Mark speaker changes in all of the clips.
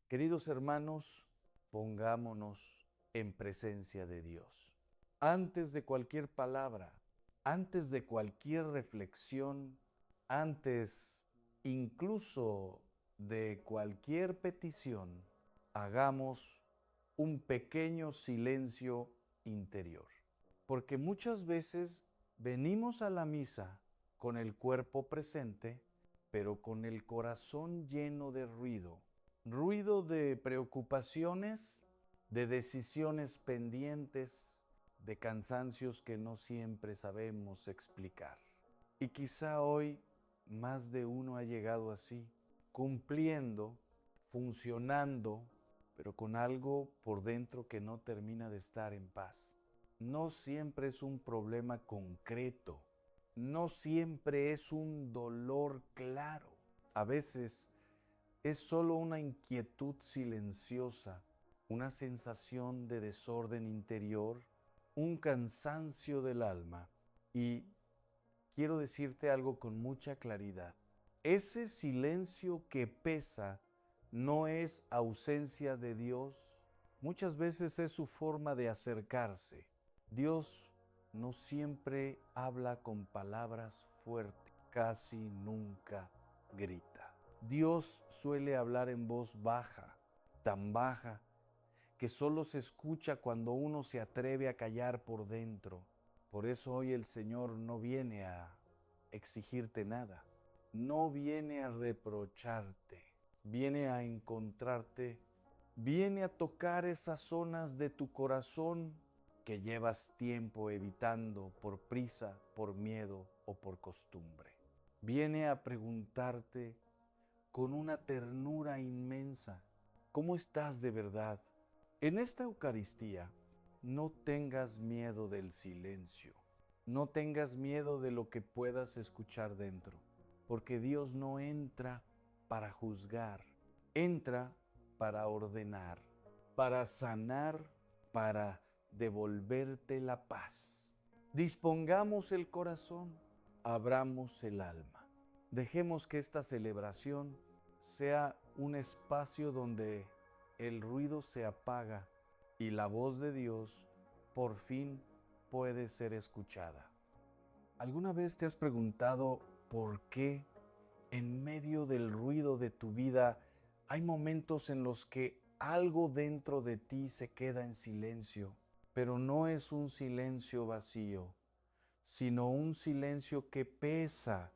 Speaker 1: Queridos hermanos, pongámonos en presencia de Dios. Antes de cualquier palabra, antes de cualquier reflexión, antes incluso de cualquier petición, hagamos un pequeño silencio interior. Porque muchas veces venimos a la misa con el cuerpo presente, pero con el corazón lleno de ruido. Ruido de preocupaciones, de decisiones pendientes, de cansancios que no siempre sabemos explicar. Y quizá hoy más de uno ha llegado así, cumpliendo, funcionando, pero con algo por dentro que no termina de estar en paz. No siempre es un problema concreto, no siempre es un dolor claro. A veces es solo una inquietud silenciosa, una sensación de desorden interior, un cansancio del alma. Y quiero decirte algo con mucha claridad. Ese silencio que pesa no es ausencia de Dios. Muchas veces es su forma de acercarse. Dios no siempre habla con palabras fuertes, casi nunca grita. Dios suele hablar en voz baja, tan baja que solo se escucha cuando uno se atreve a callar por dentro. Por eso hoy el Señor no viene a exigirte nada, no viene a reprocharte, viene a encontrarte, viene a tocar esas zonas de tu corazón que llevas tiempo evitando por prisa, por miedo o por costumbre. Viene a preguntarte con una ternura inmensa, ¿cómo estás de verdad? En esta Eucaristía, no tengas miedo del silencio, no tengas miedo de lo que puedas escuchar dentro, porque Dios no entra para juzgar, entra para ordenar, para sanar, para devolverte la paz. Dispongamos el corazón, abramos el alma. Dejemos que esta celebración sea un espacio donde el ruido se apaga y la voz de Dios por fin puede ser escuchada. ¿Alguna vez te has preguntado por qué en medio del ruido de tu vida hay momentos en los que algo dentro de ti se queda en silencio, pero no es un silencio vacío, sino un silencio que pesa,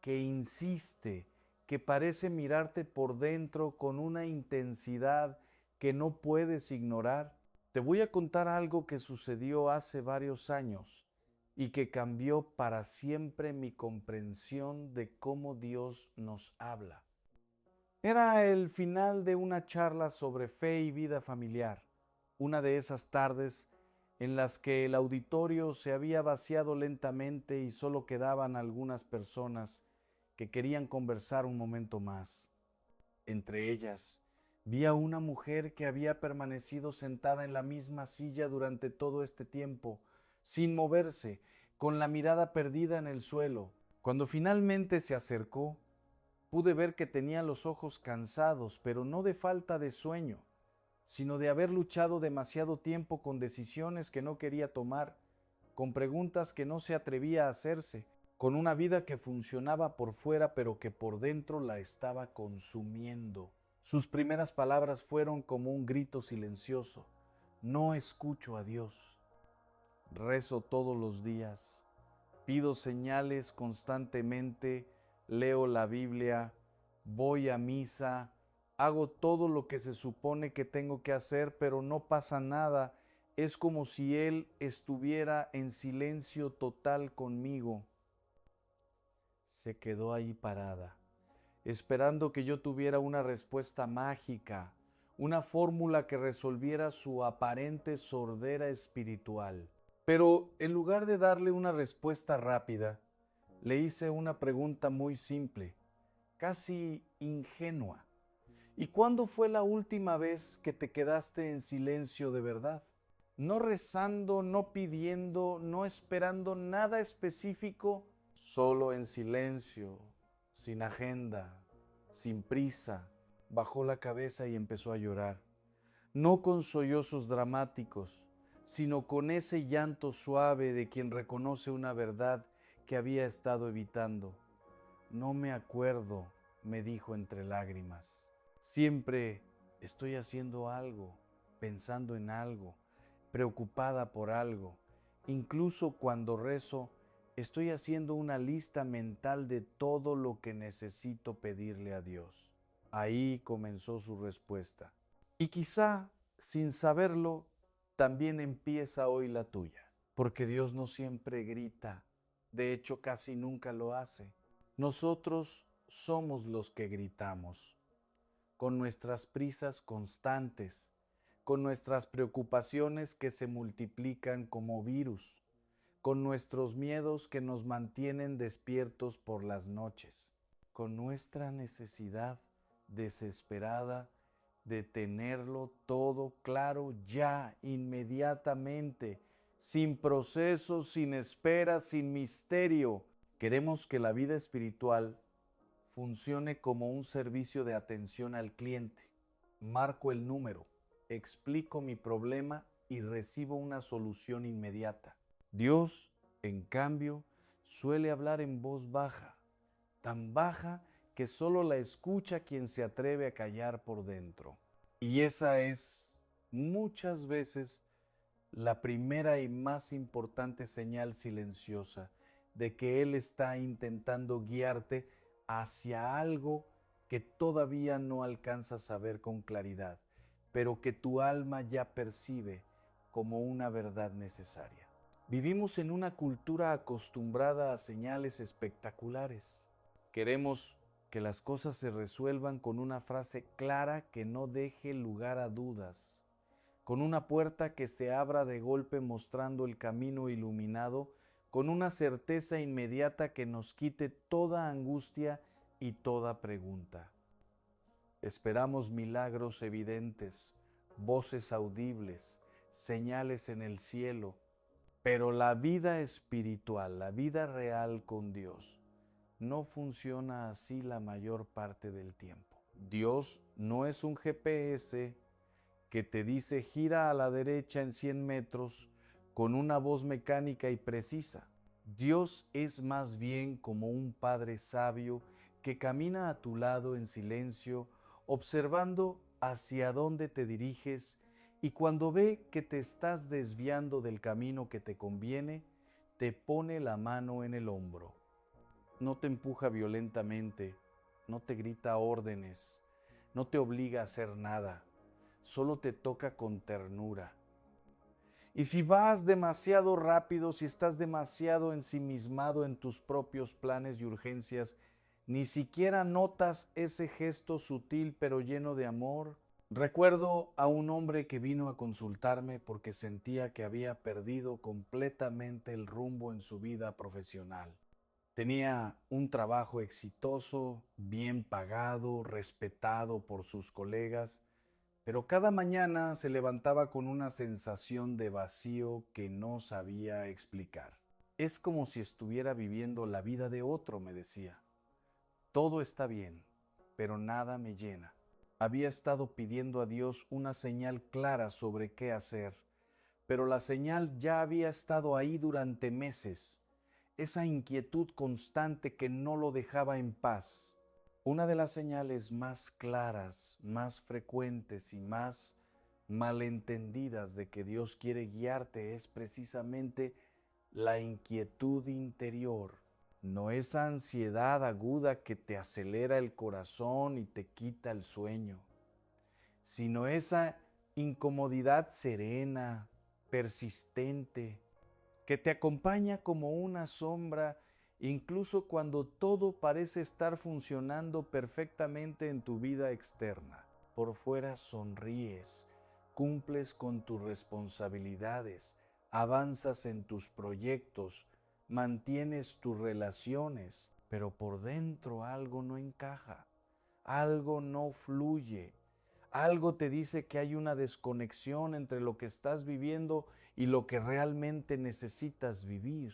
Speaker 1: que insiste, que parece mirarte por dentro con una intensidad que no puedes ignorar? Te voy a contar algo que sucedió hace varios años y que cambió para siempre mi comprensión de cómo Dios nos habla. Era el final de una charla sobre fe y vida familiar, una de esas tardes en las que el auditorio se había vaciado lentamente y solo quedaban algunas personas que querían conversar un momento más. Entre ellas, vi a una mujer que había permanecido sentada en la misma silla durante todo este tiempo, sin moverse, con la mirada perdida en el suelo. Cuando finalmente se acercó, pude ver que tenía los ojos cansados, pero no de falta de sueño, sino de haber luchado demasiado tiempo con decisiones que no quería tomar, con preguntas que no se atrevía a hacerse, con una vida que funcionaba por fuera pero que por dentro la estaba consumiendo. Sus primeras palabras fueron como un grito silencioso: no escucho a Dios. Rezo todos los días, pido señales constantemente, leo la Biblia, voy a misa, hago todo lo que se supone que tengo que hacer, pero no pasa nada. Es como si Él estuviera en silencio total conmigo. Se quedó ahí parada, esperando que yo tuviera una respuesta mágica, una fórmula que resolviera su aparente sordera espiritual. Pero en lugar de darle una respuesta rápida, le hice una pregunta muy simple, casi ingenua. ¿Y cuándo fue la última vez que te quedaste en silencio de verdad? No rezando, no pidiendo, no esperando nada específico, solo en silencio, sin agenda, sin prisa, bajó la cabeza y empezó a llorar, no con sollozos dramáticos, sino con ese llanto suave de quien reconoce una verdad que había estado evitando. No me acuerdo, me dijo entre lágrimas. Siempre estoy haciendo algo, pensando en algo, preocupada por algo. Incluso cuando rezo, estoy haciendo una lista mental de todo lo que necesito pedirle a Dios. Ahí comenzó su respuesta. Y quizá, sin saberlo, también empieza hoy la tuya. Porque Dios no siempre grita, de hecho casi nunca lo hace. Nosotros somos los que gritamos, con nuestras prisas constantes, con nuestras preocupaciones que se multiplican como virus, con nuestros miedos que nos mantienen despiertos por las noches, con nuestra necesidad desesperada de tenerlo todo claro ya, inmediatamente, sin proceso, sin espera, sin misterio. Queremos que la vida espiritual funcione como un servicio de atención al cliente. Marco el número, explico mi problema y recibo una solución inmediata. Dios, en cambio, suele hablar en voz baja, tan baja que solo la escucha quien se atreve a callar por dentro. Y esa es muchas veces la primera y más importante señal silenciosa de que Él está intentando guiarte hacia algo que todavía no alcanzas a ver con claridad, pero que tu alma ya percibe como una verdad necesaria. Vivimos en una cultura acostumbrada a señales espectaculares. Queremos que las cosas se resuelvan con una frase clara que no deje lugar a dudas, con una puerta que se abra de golpe mostrando el camino iluminado, con una certeza inmediata que nos quite toda angustia y toda pregunta. Esperamos milagros evidentes, voces audibles, señales en el cielo, pero la vida espiritual, la vida real con Dios, no funciona así la mayor parte del tiempo. Dios no es un GPS que te dice gira a la derecha en 100 metros con una voz mecánica y precisa. Dios es más bien como un padre sabio que camina a tu lado en silencio, observando hacia dónde te diriges, y cuando ve que te estás desviando del camino que te conviene, te pone la mano en el hombro. No te empuja violentamente, no te grita órdenes, no te obliga a hacer nada, solo te toca con ternura. Y si vas demasiado rápido, si estás demasiado ensimismado en tus propios planes y urgencias, ni siquiera notas ese gesto sutil pero lleno de amor. Recuerdo a un hombre que vino a consultarme porque sentía que había perdido completamente el rumbo en su vida profesional. Tenía un trabajo exitoso, bien pagado, respetado por sus colegas, pero cada mañana se levantaba con una sensación de vacío que no sabía explicar. Es como si estuviera viviendo la vida de otro, me decía. Todo está bien, pero nada me llena. Había estado pidiendo a Dios una señal clara sobre qué hacer, pero la señal ya había estado ahí durante meses. Esa inquietud constante que no lo dejaba en paz. Una de las señales más claras, más frecuentes y más malentendidas de que Dios quiere guiarte es precisamente la inquietud interior. No esa ansiedad aguda que te acelera el corazón y te quita el sueño, sino esa incomodidad serena, persistente, que te acompaña como una sombra, incluso cuando todo parece estar funcionando perfectamente en tu vida externa. Por fuera sonríes, cumples con tus responsabilidades, avanzas en tus proyectos, mantienes tus relaciones, pero por dentro algo no encaja, algo no fluye. Algo te dice que hay una desconexión entre lo que estás viviendo y lo que realmente necesitas vivir.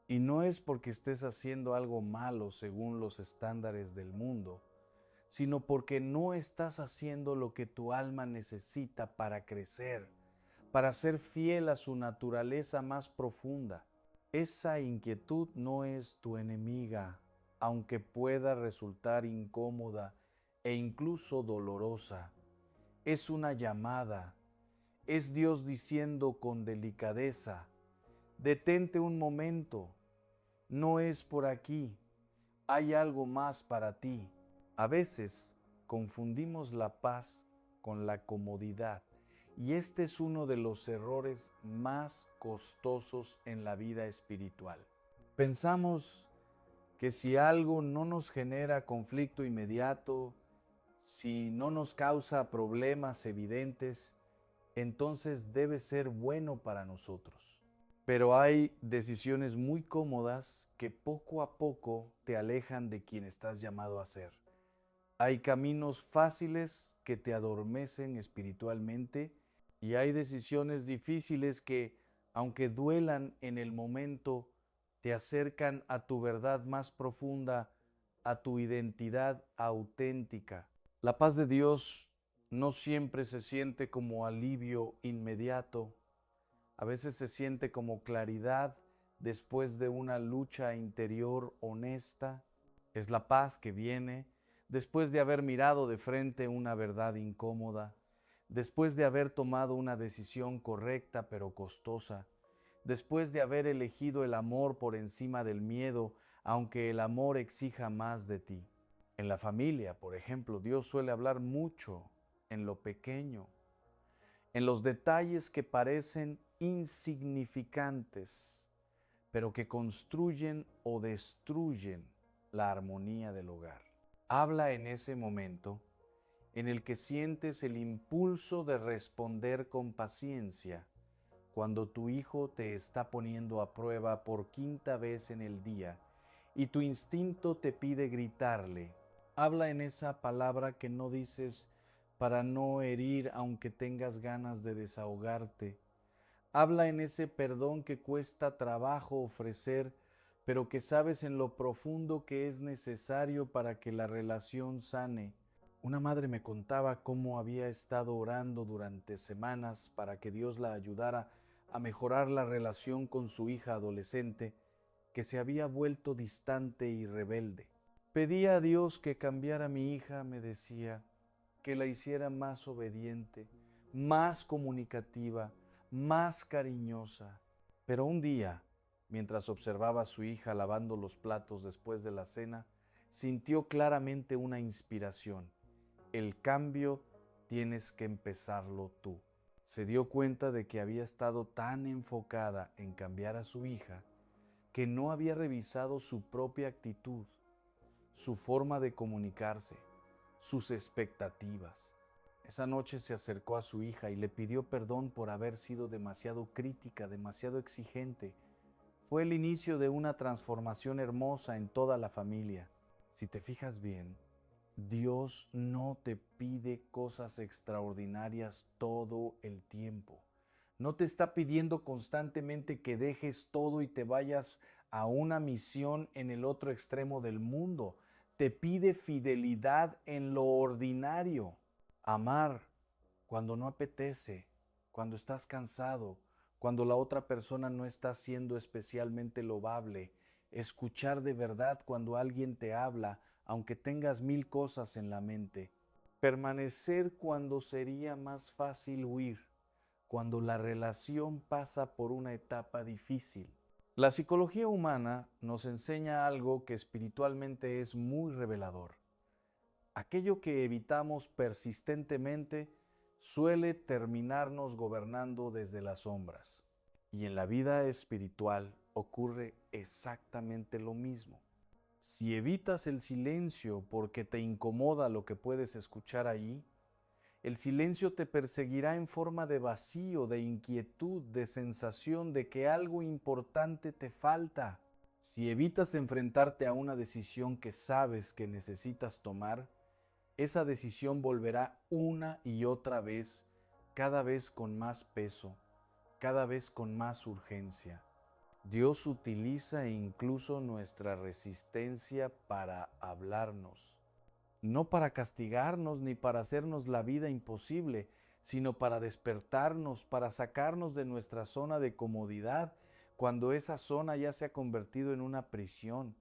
Speaker 1: Y no es porque estés haciendo algo malo según los estándares del mundo, sino porque no estás haciendo lo que tu alma necesita para crecer, para ser fiel a su naturaleza más profunda. Esa inquietud no es tu enemiga, aunque pueda resultar incómoda e incluso dolorosa. Es una llamada, es Dios diciendo con delicadeza: detente un momento, no es por aquí, hay algo más para ti. A veces confundimos la paz con la comodidad, y este es uno de los errores más costosos en la vida espiritual. Pensamos que si algo no nos genera conflicto inmediato, si no nos causa problemas evidentes, entonces debe ser bueno para nosotros. Pero hay decisiones muy cómodas que poco a poco te alejan de quien estás llamado a ser. Hay caminos fáciles que te adormecen espiritualmente y hay decisiones difíciles que, aunque duelan en el momento, te acercan a tu verdad más profunda, a tu identidad auténtica. La paz de Dios no siempre se siente como alivio inmediato. A veces se siente como claridad después de una lucha interior honesta. Es la paz que viene después de haber mirado de frente una verdad incómoda, después de haber tomado una decisión correcta pero costosa, después de haber elegido el amor por encima del miedo, aunque el amor exija más de ti. En la familia, por ejemplo, Dios suele hablar mucho en lo pequeño, en los detalles que parecen insignificantes, pero que construyen o destruyen la armonía del hogar. Habla en ese momento en el que sientes el impulso de responder con paciencia cuando tu hijo te está poniendo a prueba por quinta vez en el día y tu instinto te pide gritarle. Habla en esa palabra que no dices para no herir aunque tengas ganas de desahogarte. Habla en ese perdón que cuesta trabajo ofrecer, pero que sabes en lo profundo que es necesario para que la relación sane. Una madre me contaba cómo había estado orando durante semanas para que Dios la ayudara a mejorar la relación con su hija adolescente, que se había vuelto distante y rebelde. Pedía a Dios que cambiara a mi hija, me decía, que la hiciera más obediente, más comunicativa, más cariñosa. Pero un día, mientras observaba a su hija lavando los platos después de la cena, sintió claramente una inspiración. El cambio tienes que empezarlo tú. Se dio cuenta de que había estado tan enfocada en cambiar a su hija que no había revisado su propia actitud, su forma de comunicarse, sus expectativas. Esa noche se acercó a su hija y le pidió perdón por haber sido demasiado crítica, demasiado exigente. Fue el inicio de una transformación hermosa en toda la familia. Si te fijas bien, Dios no te pide cosas extraordinarias todo el tiempo. No te está pidiendo constantemente que dejes todo y te vayas a una misión en el otro extremo del mundo. Te pide fidelidad en lo ordinario. Amar cuando no apetece, cuando estás cansado, cuando la otra persona no está siendo especialmente loable. Escuchar de verdad cuando alguien te habla, aunque tengas 1000 cosas en la mente. Permanecer cuando sería más fácil huir, cuando la relación pasa por una etapa difícil. La psicología humana nos enseña algo que espiritualmente es muy revelador. Aquello que evitamos persistentemente suele terminarnos gobernando desde las sombras. Y en la vida espiritual ocurre exactamente lo mismo. Si evitas el silencio porque te incomoda lo que puedes escuchar allí, el silencio te perseguirá en forma de vacío, de inquietud, de sensación de que algo importante te falta. Si evitas enfrentarte a una decisión que sabes que necesitas tomar, esa decisión volverá una y otra vez, cada vez con más peso, cada vez con más urgencia. Dios utiliza incluso nuestra resistencia para hablarnos. no para castigarnos ni para hacernos la vida imposible, sino para despertarnos, para sacarnos de nuestra zona de comodidad, cuando esa zona ya se ha convertido en una prisión.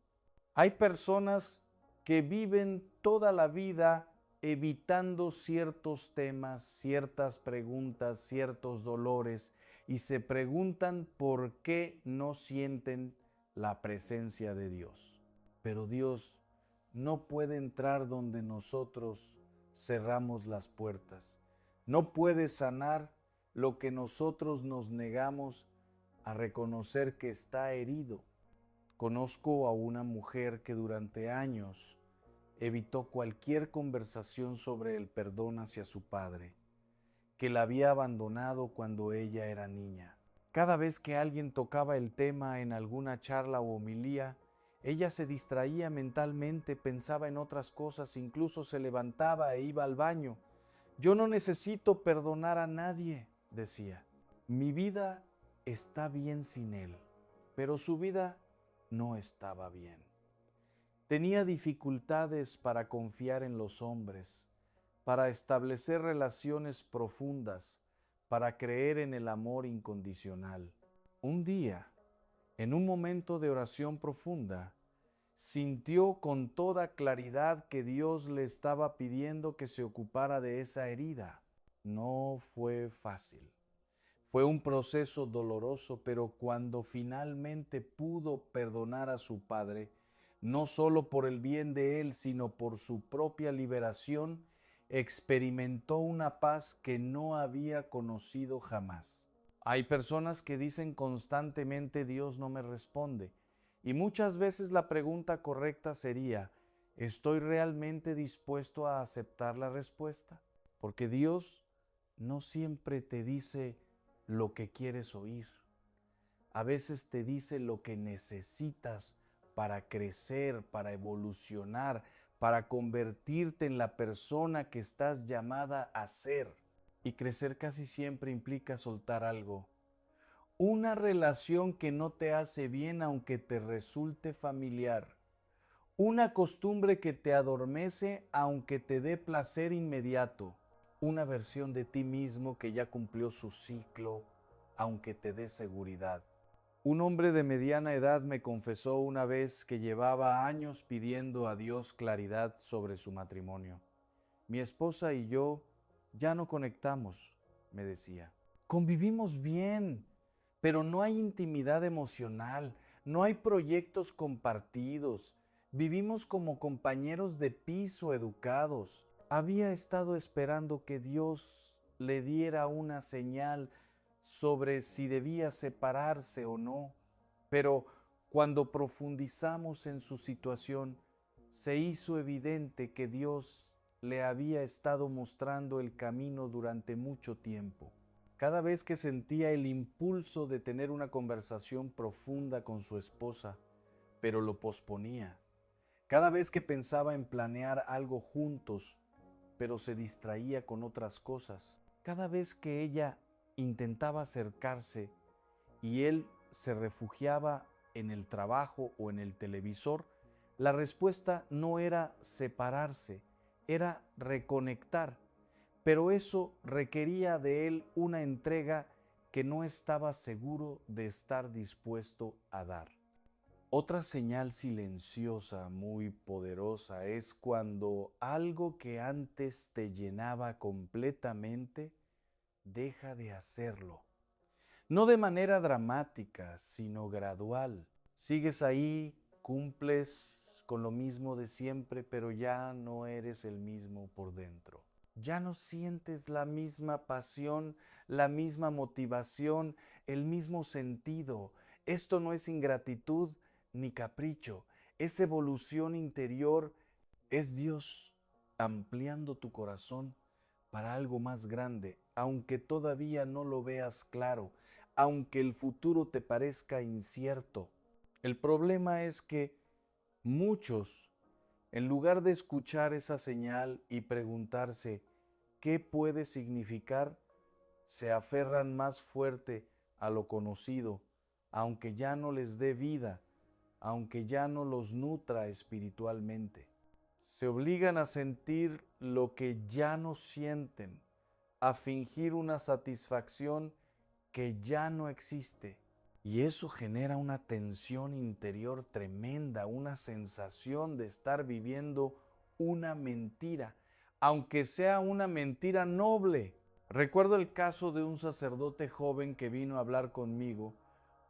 Speaker 1: Hay personas que viven toda la vida evitando ciertos temas, ciertas preguntas, ciertos dolores, y se preguntan por qué no sienten la presencia de Dios. Pero Dios no puede entrar donde nosotros cerramos las puertas. No puede sanar lo que nosotros nos negamos a reconocer que está herido. Conozco a una mujer que durante años evitó cualquier conversación sobre el perdón hacia su padre, que la había abandonado cuando ella era niña. Cada vez que alguien tocaba el tema en alguna charla o homilía, ella se distraía mentalmente, pensaba en otras cosas, incluso se levantaba e iba al baño. Yo no necesito perdonar a nadie, decía. Mi vida está bien sin él, pero su vida no estaba bien. Tenía dificultades para confiar en los hombres, para establecer relaciones profundas, para creer en el amor incondicional. Un día, en un momento de oración profunda, sintió con toda claridad que Dios le estaba pidiendo que se ocupara de esa herida. No fue fácil. Fue un proceso doloroso, pero cuando finalmente pudo perdonar a su padre, no solo por el bien de él, sino por su propia liberación, experimentó una paz que no había conocido jamás. Hay personas que dicen constantemente Dios no me responde, y muchas veces la pregunta correcta sería, ¿estoy realmente dispuesto a aceptar la respuesta? Porque Dios no siempre te dice lo que quieres oír. A veces te dice lo que necesitas para crecer, para evolucionar, para convertirte en la persona que estás llamada a ser. Y crecer casi siempre implica soltar algo. Una relación que no te hace bien aunque te resulte familiar. Una costumbre que te adormece aunque te dé placer inmediato. Una versión de ti mismo que ya cumplió su ciclo, aunque te dé seguridad. Un hombre de mediana edad me confesó una vez que llevaba años pidiendo a Dios claridad sobre su matrimonio. Mi esposa y yo ya no conectamos, me decía. Convivimos bien, pero no hay intimidad emocional, no hay proyectos compartidos. Vivimos como compañeros de piso educados. Había estado esperando que Dios le diera una señal sobre si debía separarse o no, pero cuando profundizamos en su situación, se hizo evidente que Dios le había estado mostrando el camino durante mucho tiempo. Cada vez que sentía el impulso de tener una conversación profunda con su esposa, pero lo posponía. Cada vez que pensaba en planear algo juntos, pero se distraía con otras cosas. Cada vez que ella intentaba acercarse y él se refugiaba en el trabajo o en el televisor, la respuesta no era separarse, era reconectar. Pero eso requería de él una entrega que no estaba seguro de estar dispuesto a dar. Otra señal silenciosa muy poderosa es cuando algo que antes te llenaba completamente deja de hacerlo. No de manera dramática, sino gradual. Sigues ahí, cumples con lo mismo de siempre, pero ya no eres el mismo por dentro. Ya no sientes la misma pasión, la misma motivación, el mismo sentido. Esto no es ingratitud ni capricho, es evolución interior, es Dios ampliando tu corazón para algo más grande, aunque todavía no lo veas claro, aunque el futuro te parezca incierto. El problema es que muchos, en lugar de escuchar esa señal y preguntarse qué puede significar, se aferran más fuerte a lo conocido, aunque ya no les dé vida, aunque ya no los nutra espiritualmente. Se obligan a sentir lo que ya no sienten, a fingir una satisfacción que ya no existe. Y eso genera una tensión interior tremenda, una sensación de estar viviendo una mentira, aunque sea una mentira noble. Recuerdo el caso de un sacerdote joven que vino a hablar conmigo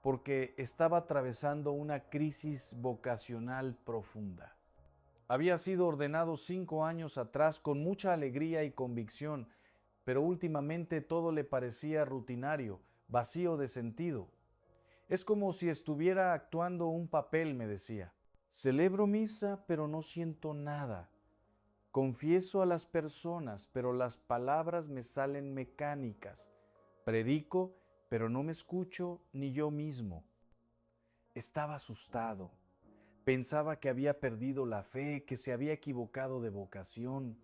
Speaker 1: porque estaba atravesando una crisis vocacional profunda. Había sido ordenado 5 años atrás con mucha alegría y convicción, pero últimamente todo le parecía rutinario, vacío de sentido. Es como si estuviera actuando un papel, me decía. Celebro misa, pero no siento nada. Confieso a las personas, pero las palabras me salen mecánicas. Predico, pero no me escucho ni yo mismo. Estaba asustado. Pensaba que había perdido la fe, que se había equivocado de vocación.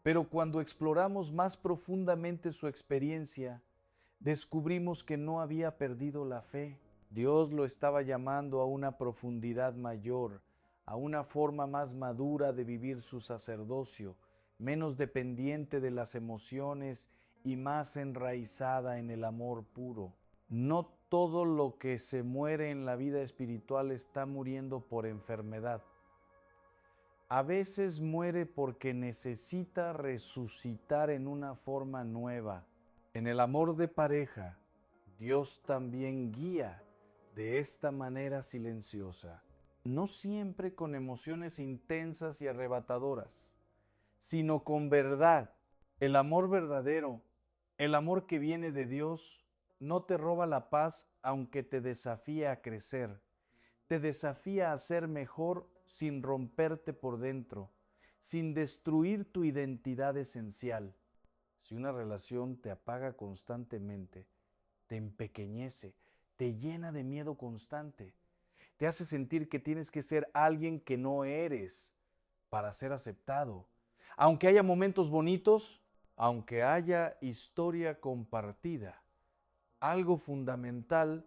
Speaker 1: Pero cuando exploramos más profundamente su experiencia, descubrimos que no había perdido la fe. Dios lo estaba llamando a una profundidad mayor, a una forma más madura de vivir su sacerdocio, menos dependiente de las emociones y más enraizada en el amor puro. No todo lo que se muere en la vida espiritual está muriendo por enfermedad. A veces muere porque necesita resucitar en una forma nueva. En el amor de pareja, Dios también guía de esta manera silenciosa, no siempre con emociones intensas y arrebatadoras, sino con verdad. El amor verdadero, el amor que viene de Dios, no te roba la paz aunque te desafía a crecer. Te desafía a ser mejor sin romperte por dentro, sin destruir tu identidad esencial. Si una relación te apaga constantemente, te empequeñece, te llena de miedo constante, te hace sentir que tienes que ser alguien que no eres para ser aceptado. Aunque haya momentos bonitos, aunque haya historia compartida, algo fundamental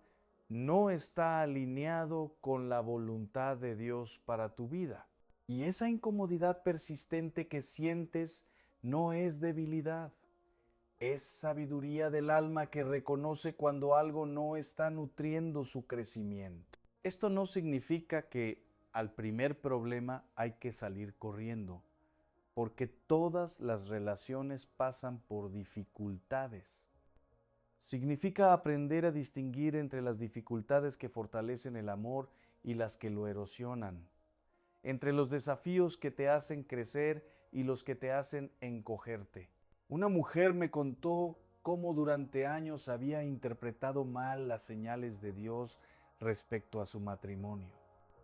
Speaker 1: no está alineado con la voluntad de Dios para tu vida. Y esa incomodidad persistente que sientes no es debilidad, es sabiduría del alma que reconoce cuando algo no está nutriendo su crecimiento. Esto no significa que al primer problema hay que salir corriendo, porque todas las relaciones pasan por dificultades. Significa aprender a distinguir entre las dificultades que fortalecen el amor y las que lo erosionan, entre los desafíos que te hacen crecer y los que te hacen encogerte. Una mujer me contó cómo durante años había interpretado mal las señales de Dios respecto a su matrimonio.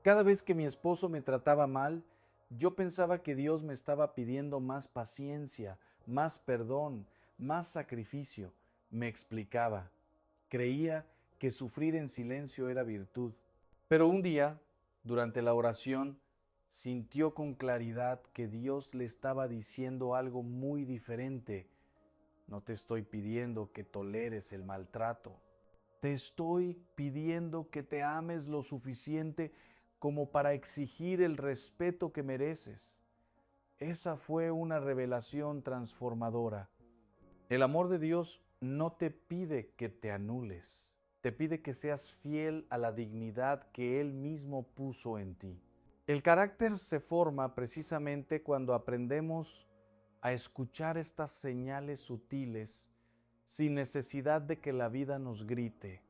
Speaker 1: Cada vez que mi esposo me trataba mal, yo pensaba que Dios me estaba pidiendo más paciencia, más perdón, más sacrificio. Me explicaba. Creía que sufrir en silencio era virtud. Pero un día, durante la oración, sintió con claridad que Dios le estaba diciendo algo muy diferente. No te estoy pidiendo que toleres el maltrato. Te estoy pidiendo que te ames lo suficiente como para exigir el respeto que mereces. Esa fue una revelación transformadora. El amor de Dios no te pide que te anules, te pide que seas fiel a la dignidad que Él mismo puso en ti. El carácter se forma precisamente cuando aprendemos a escuchar estas señales sutiles sin necesidad de que la vida nos grite,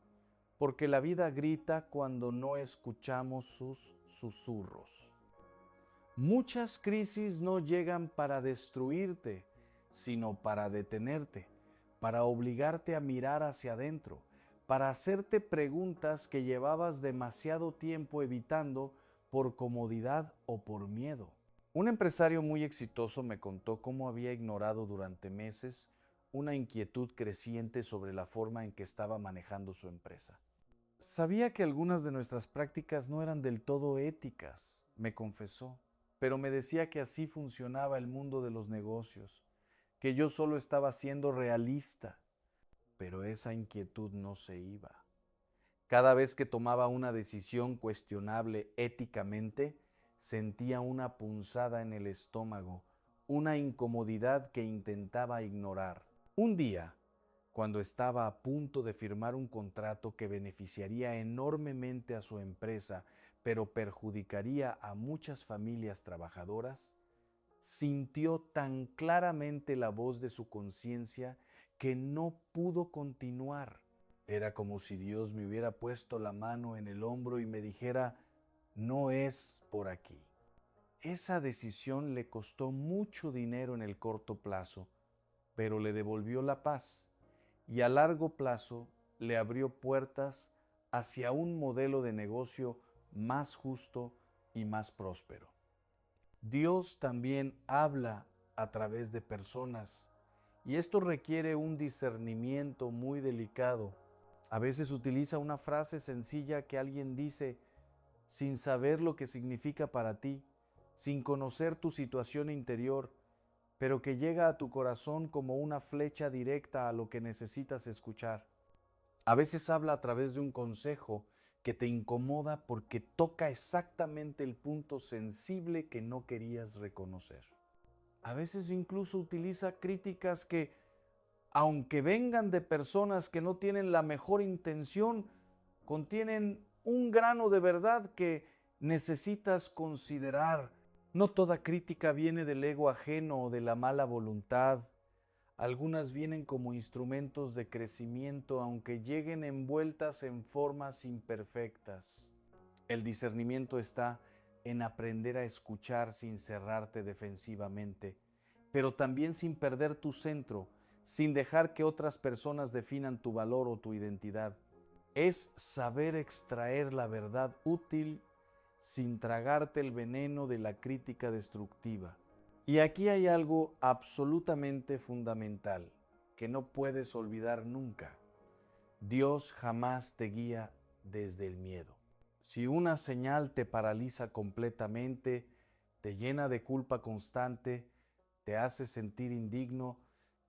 Speaker 1: porque la vida grita cuando no escuchamos sus susurros. Muchas crisis no llegan para destruirte, sino para detenerte, para obligarte a mirar hacia adentro, para hacerte preguntas que llevabas demasiado tiempo evitando por comodidad o por miedo. Un empresario muy exitoso me contó cómo había ignorado durante meses una inquietud creciente sobre la forma en que estaba manejando su empresa. Sabía que algunas de nuestras prácticas no eran del todo éticas, me confesó, pero me decía que así funcionaba el mundo de los negocios, que yo solo estaba siendo realista, pero esa inquietud no se iba. Cada vez que tomaba una decisión cuestionable éticamente, sentía una punzada en el estómago, una incomodidad que intentaba ignorar. Un día, cuando estaba a punto de firmar un contrato que beneficiaría enormemente a su empresa, pero perjudicaría a muchas familias trabajadoras, sintió tan claramente la voz de su conciencia que no pudo continuar. Era como si Dios me hubiera puesto la mano en el hombro y me dijera, no es por aquí. Esa decisión le costó mucho dinero en el corto plazo, pero le devolvió la paz y a largo plazo le abrió puertas hacia un modelo de negocio más justo y más próspero. Dios también habla a través de personas y esto requiere un discernimiento muy delicado. A veces utiliza una frase sencilla que alguien dice sin saber lo que significa para ti, sin conocer tu situación interior, pero que llega a tu corazón como una flecha directa a lo que necesitas escuchar. A veces habla a través de un consejo que te incomoda porque toca exactamente el punto sensible que no querías reconocer. A veces incluso utiliza críticas que, aunque vengan de personas que no tienen la mejor intención, contienen un grano de verdad que necesitas considerar. No toda crítica viene del ego ajeno o de la mala voluntad. Algunas vienen como instrumentos de crecimiento, aunque lleguen envueltas en formas imperfectas. El discernimiento está en aprender a escuchar sin cerrarte defensivamente, pero también sin perder tu centro, sin dejar que otras personas definan tu valor o tu identidad. Es saber extraer la verdad útil sin tragarte el veneno de la crítica destructiva. Y aquí hay algo absolutamente fundamental que no puedes olvidar nunca. Dios jamás te guía desde el miedo. Si una señal te paraliza completamente, te llena de culpa constante, te hace sentir indigno,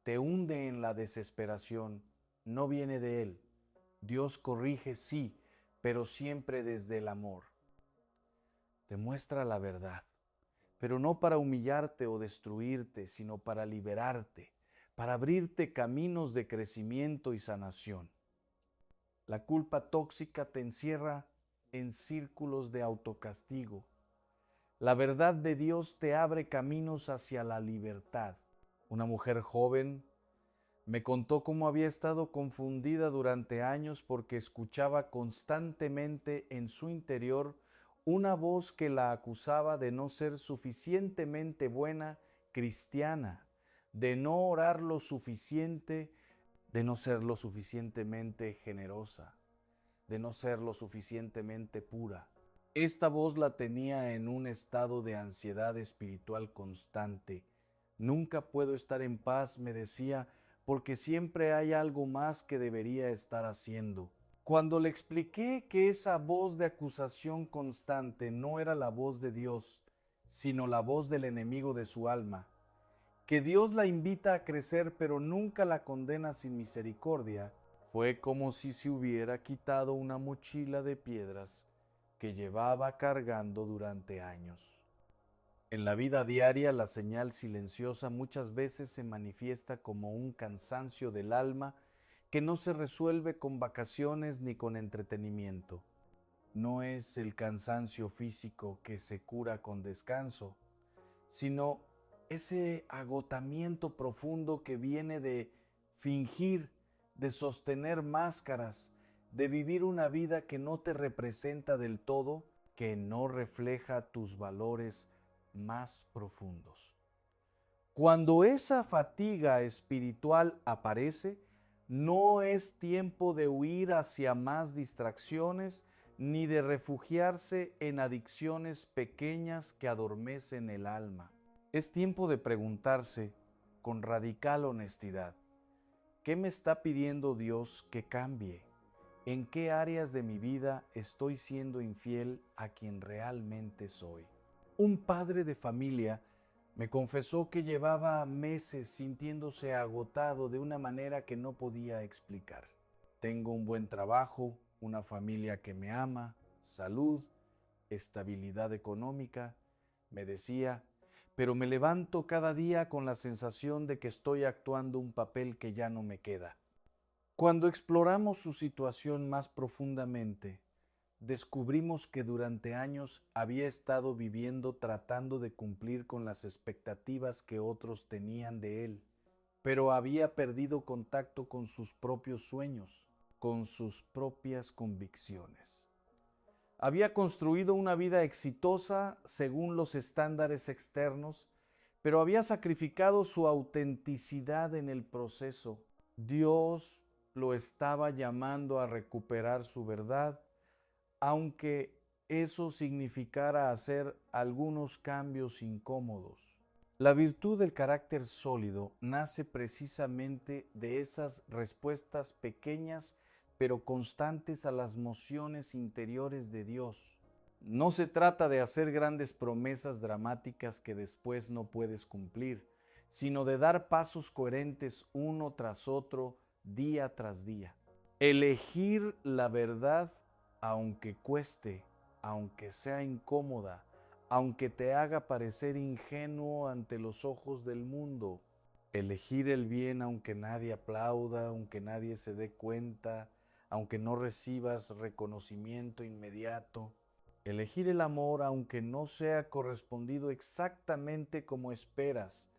Speaker 1: te hunde en la desesperación, no viene de Él. Dios corrige, sí, pero siempre desde el amor. Te muestra la verdad, pero no para humillarte o destruirte, sino para liberarte, para abrirte caminos de crecimiento y sanación. La culpa tóxica te encierra en círculos de autocastigo. La verdad de Dios te abre caminos hacia la libertad. Una mujer joven me contó cómo había estado confundida durante años porque escuchaba constantemente en su interior una voz que la acusaba de no ser suficientemente buena cristiana, de no orar lo suficiente, de no ser lo suficientemente generosa, de no ser lo suficientemente pura. Esta voz la tenía en un estado de ansiedad espiritual constante. Nunca puedo estar en paz, me decía, porque siempre hay algo más que debería estar haciendo. Cuando le expliqué que esa voz de acusación constante no era la voz de Dios, sino la voz del enemigo de su alma, que Dios la invita a crecer pero nunca la condena sin misericordia, fue como si se hubiera quitado una mochila de piedras que llevaba cargando durante años. En la vida diaria, la señal silenciosa muchas veces se manifiesta como un cansancio del alma que no se resuelve con vacaciones ni con entretenimiento. No es el cansancio físico que se cura con descanso, sino ese agotamiento profundo que viene de fingir, de sostener máscaras, de vivir una vida que no te representa del todo, que no refleja tus valores más profundos. Cuando esa fatiga espiritual aparece, no es tiempo de huir hacia más distracciones ni de refugiarse en adicciones pequeñas que adormecen el alma. Es tiempo de preguntarse con radical honestidad, ¿qué me está pidiendo Dios que cambie? ¿En qué áreas de mi vida estoy siendo infiel a quien realmente soy? Un padre de familia me confesó que llevaba meses sintiéndose agotado de una manera que no podía explicar. Tengo un buen trabajo, una familia que me ama, salud, estabilidad económica, me decía, pero me levanto cada día con la sensación de que estoy actuando un papel que ya no me queda. Cuando exploramos su situación más profundamente, descubrimos que durante años había estado viviendo tratando de cumplir con las expectativas que otros tenían de él, pero había perdido contacto con sus propios sueños, con sus propias convicciones. Había construido una vida exitosa según los estándares externos, pero había sacrificado su autenticidad en el proceso. Dios lo estaba llamando a recuperar su verdad, aunque eso significara hacer algunos cambios incómodos. La virtud del carácter sólido nace precisamente de esas respuestas pequeñas pero constantes a las mociones interiores de Dios. No se trata de hacer grandes promesas dramáticas que después no puedes cumplir, sino de dar pasos coherentes uno tras otro, día tras día. Elegir la verdad aunque cueste, aunque sea incómoda, aunque te haga parecer ingenuo ante los ojos del mundo. Elegir el bien aunque nadie aplauda, aunque nadie se dé cuenta, aunque no recibas reconocimiento inmediato. Elegir el amor aunque no sea correspondido exactamente como esperas,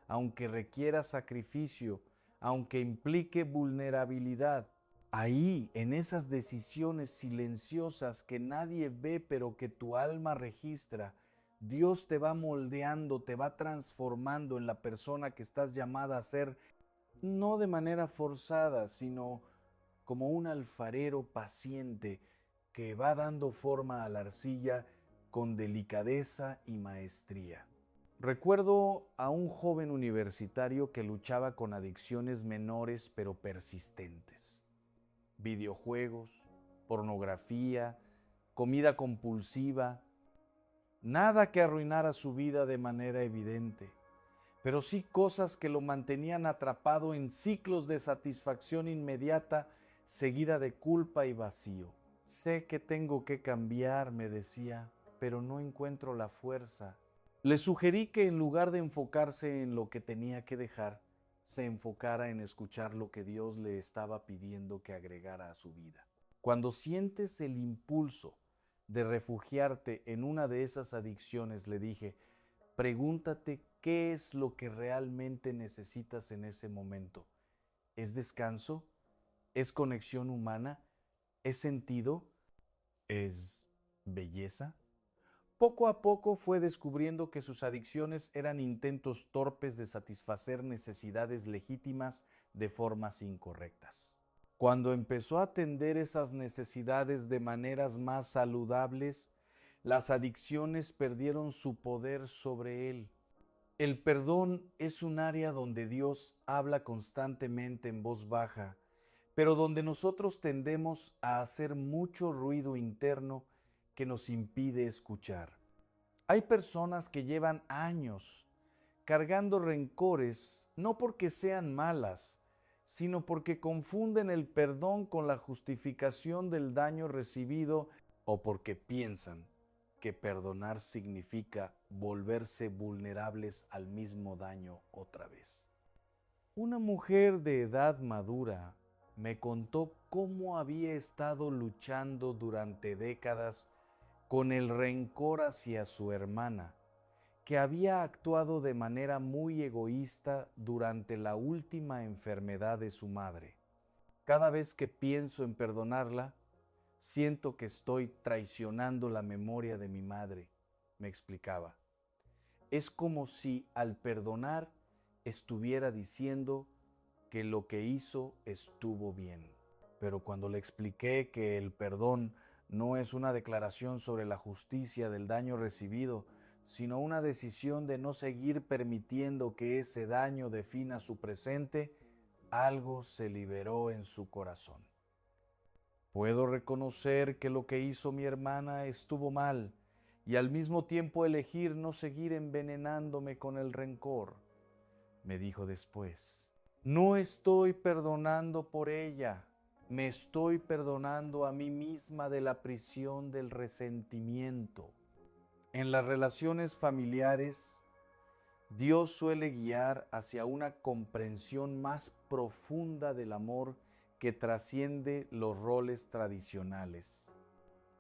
Speaker 1: aunque requiera sacrificio, aunque implique vulnerabilidad. Ahí, en esas decisiones silenciosas que nadie ve pero que tu alma registra, Dios te va moldeando, te va transformando en la persona que estás llamada a ser, no de manera forzada, sino como un alfarero paciente que va dando forma a la arcilla con delicadeza y maestría. Recuerdo a un joven universitario que luchaba con adicciones menores pero persistentes. Videojuegos, pornografía, comida compulsiva, nada que arruinara su vida de manera evidente, pero sí cosas que lo mantenían atrapado en ciclos de satisfacción inmediata seguida de culpa y vacío. Sé que tengo que cambiar, me decía, pero no encuentro la fuerza. Le sugerí que en lugar de enfocarse en lo que tenía que dejar, se enfocara en escuchar lo que Dios le estaba pidiendo que agregara a su vida. Cuando sientes el impulso de refugiarte en una de esas adicciones, le dije, pregúntate qué es lo que realmente necesitas en ese momento. ¿Es descanso? ¿Es conexión humana? ¿Es sentido? ¿Es belleza? Poco a poco fue descubriendo que sus adicciones eran intentos torpes de satisfacer necesidades legítimas de formas incorrectas. Cuando empezó a atender esas necesidades de maneras más saludables, las adicciones perdieron su poder sobre él. El perdón es un área donde Dios habla constantemente en voz baja, pero donde nosotros tendemos a hacer mucho ruido interno que nos impide escuchar. Hay personas que llevan años cargando rencores, no porque sean malas, sino porque confunden el perdón con la justificación del daño recibido o porque piensan que perdonar significa volverse vulnerables al mismo daño otra vez. Una mujer de edad madura me contó cómo había estado luchando durante décadas con el rencor hacia su hermana, que había actuado de manera muy egoísta durante la última enfermedad de su madre. Cada vez que pienso en perdonarla, siento que estoy traicionando la memoria de mi madre, me explicaba. Es como si al perdonar estuviera diciendo que lo que hizo estuvo bien. Pero cuando le expliqué que el perdón no es una declaración sobre la justicia del daño recibido, sino una decisión de no seguir permitiendo que ese daño defina su presente, algo se liberó en su corazón. Puedo reconocer que lo que hizo mi hermana estuvo mal y al mismo tiempo elegir no seguir envenenándome con el rencor, me dijo después. No estoy perdonando por ella, me estoy perdonando a mí misma de la prisión del resentimiento. En las relaciones familiares, Dios suele guiar hacia una comprensión más profunda del amor que trasciende los roles tradicionales.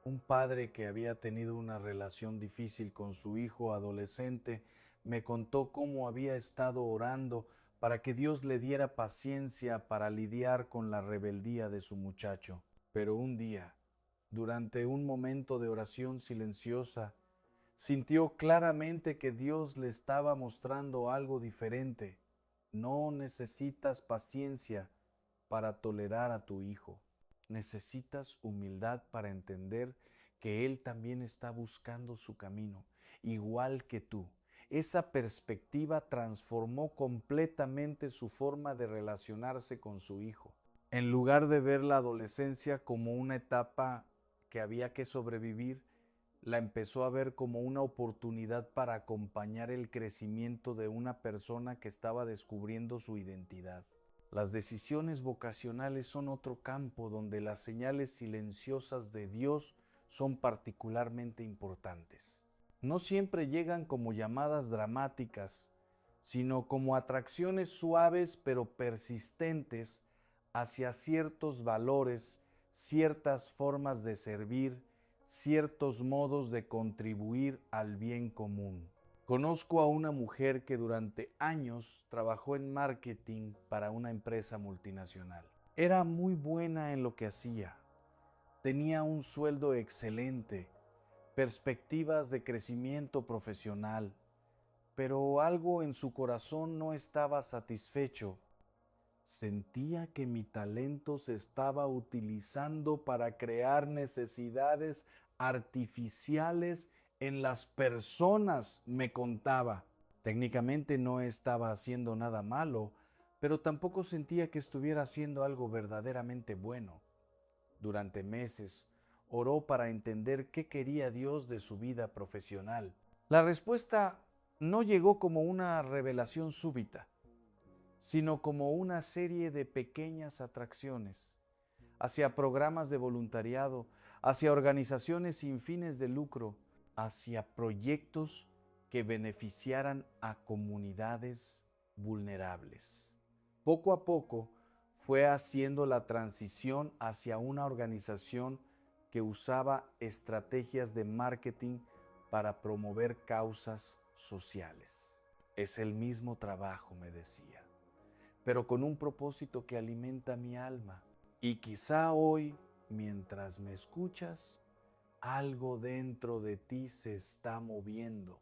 Speaker 1: Un padre que había tenido una relación difícil con su hijo adolescente me contó cómo había estado orando para que Dios le diera paciencia para lidiar con la rebeldía de su muchacho. Pero un día, durante un momento de oración silenciosa, sintió claramente que Dios le estaba mostrando algo diferente. No necesitas paciencia para tolerar a tu hijo. Necesitas humildad para entender que Él también está buscando su camino, igual que tú. Esa perspectiva transformó completamente su forma de relacionarse con su hijo. En lugar de ver la adolescencia como una etapa que había que sobrevivir, la empezó a ver como una oportunidad para acompañar el crecimiento de una persona que estaba descubriendo su identidad. Las decisiones vocacionales son otro campo donde las señales silenciosas de Dios son particularmente importantes. No siempre llegan como llamadas dramáticas, sino como atracciones suaves pero persistentes hacia ciertos valores, ciertas formas de servir, ciertos modos de contribuir al bien común. Conozco a una mujer que durante años trabajó en marketing para una empresa multinacional. Era muy buena en lo que hacía. Tenía un sueldo excelente, perspectivas de crecimiento profesional, pero algo en su corazón no estaba satisfecho. Sentía que mi talento se estaba utilizando para crear necesidades artificiales en las personas, me contaba. Técnicamente no estaba haciendo nada malo, pero tampoco sentía que estuviera haciendo algo verdaderamente bueno. Durante meses oró para entender qué quería Dios de su vida profesional. La respuesta no llegó como una revelación súbita, sino como una serie de pequeñas atracciones hacia programas de voluntariado, hacia organizaciones sin fines de lucro, hacia proyectos que beneficiaran a comunidades vulnerables. Poco a poco fue haciendo la transición hacia una organización que usaba estrategias de marketing para promover causas sociales. Es el mismo trabajo, me decía, pero con un propósito que alimenta mi alma. Y quizá hoy, mientras me escuchas, algo dentro de ti se está moviendo.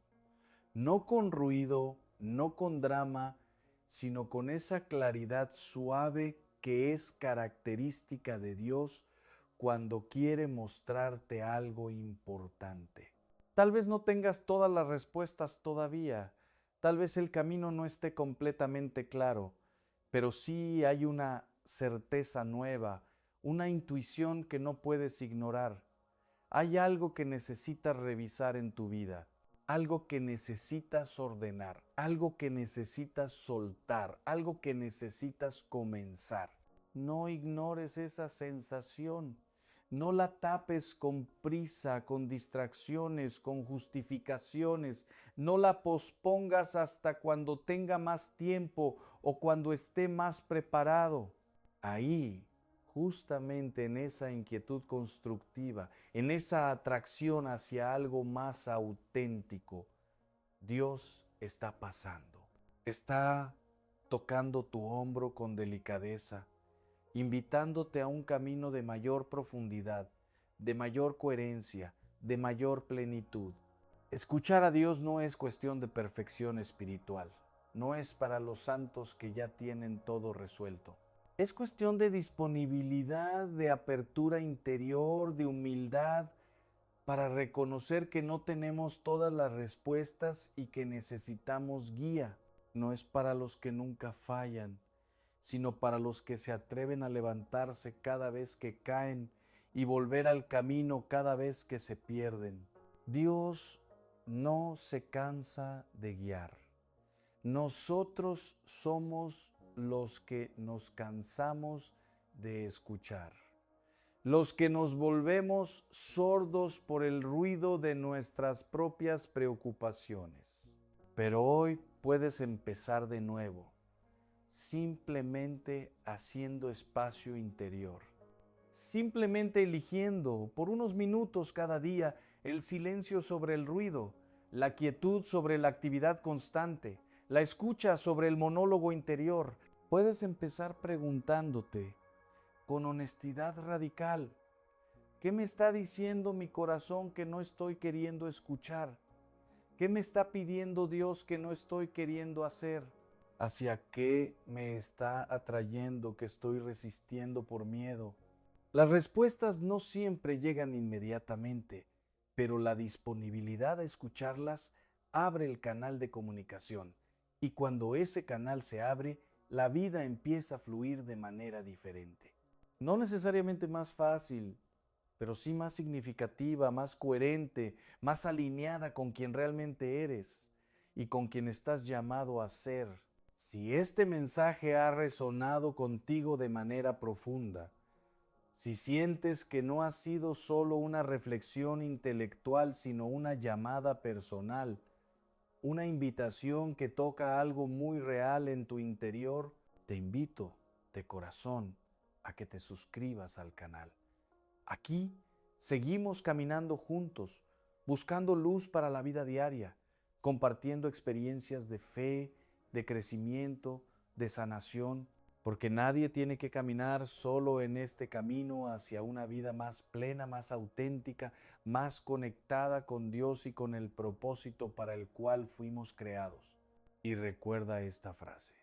Speaker 1: No con ruido, no con drama, sino con esa claridad suave que es característica de Dios cuando quiere mostrarte algo importante. Tal vez no tengas todas las respuestas todavía, tal vez el camino no esté completamente claro, pero sí hay una certeza nueva, una intuición que no puedes ignorar. Hay algo que necesitas revisar en tu vida, algo que necesitas ordenar, algo que necesitas soltar, algo que necesitas comenzar. No ignores esa sensación. No la tapes con prisa, con distracciones, con justificaciones. No la pospongas hasta cuando tenga más tiempo o cuando esté más preparado. Ahí, justamente en esa inquietud constructiva, en esa atracción hacia algo más auténtico, Dios está pasando. Está tocando tu hombro con delicadeza, invitándote a un camino de mayor profundidad, de mayor coherencia, de mayor plenitud. Escuchar a Dios no es cuestión de perfección espiritual, no es para los santos que ya tienen todo resuelto. Es cuestión de disponibilidad, de apertura interior, de humildad, para reconocer que no tenemos todas las respuestas y que necesitamos guía. No es para los que nunca fallan, sino para los que se atreven a levantarse cada vez que caen y volver al camino cada vez que se pierden. Dios no se cansa de guiar. Nosotros somos los que nos cansamos de escuchar. los que nos volvemos sordos por el ruido de nuestras propias preocupaciones. Pero hoy puedes empezar de nuevo, simplemente haciendo espacio interior, simplemente eligiendo por unos minutos cada día el silencio sobre el ruido, la quietud sobre la actividad constante, la escucha sobre el monólogo interior. Puedes empezar preguntándote con honestidad radical, ¿qué me está diciendo mi corazón que no estoy queriendo escuchar? ¿Qué me está pidiendo Dios que no estoy queriendo hacer? ¿Hacia qué me está atrayendo que estoy resistiendo por miedo? Las respuestas no siempre llegan inmediatamente, pero la disponibilidad a escucharlas abre el canal de comunicación, y cuando ese canal se abre, la vida empieza a fluir de manera diferente. No necesariamente más fácil, pero sí más significativa, más coherente, más alineada con quien realmente eres y con quien estás llamado a ser. Si este mensaje ha resonado contigo de manera profunda, si sientes que no ha sido solo una reflexión intelectual, sino una llamada personal, una invitación que toca algo muy real en tu interior, te invito de corazón a que te suscribas al canal. Aquí seguimos caminando juntos, buscando luz para la vida diaria, compartiendo experiencias de fe, de crecimiento, de sanación, porque nadie tiene que caminar solo en este camino hacia una vida más plena, más auténtica, más conectada con Dios y con el propósito para el cual fuimos creados. Y recuerda esta frase: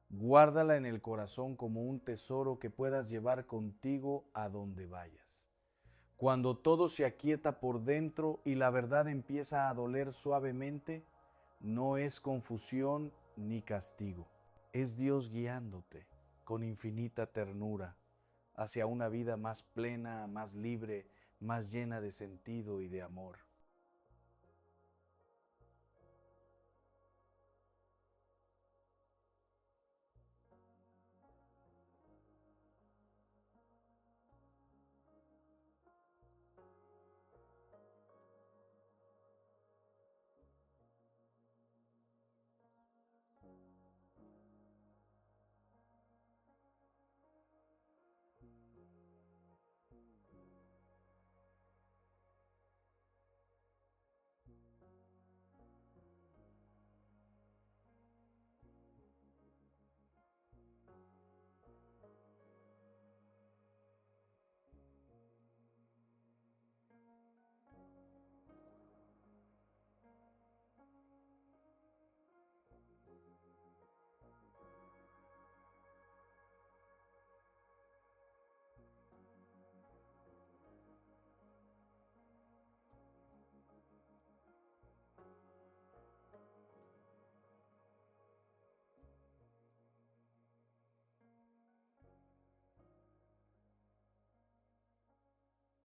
Speaker 1: guárdala en el corazón como un tesoro que puedas llevar contigo a donde vayas. Cuando todo se aquieta por dentro y la verdad empieza a doler suavemente, no es confusión ni castigo. Es Dios guiándote con infinita ternura hacia una vida más plena, más libre, más llena de sentido y de amor.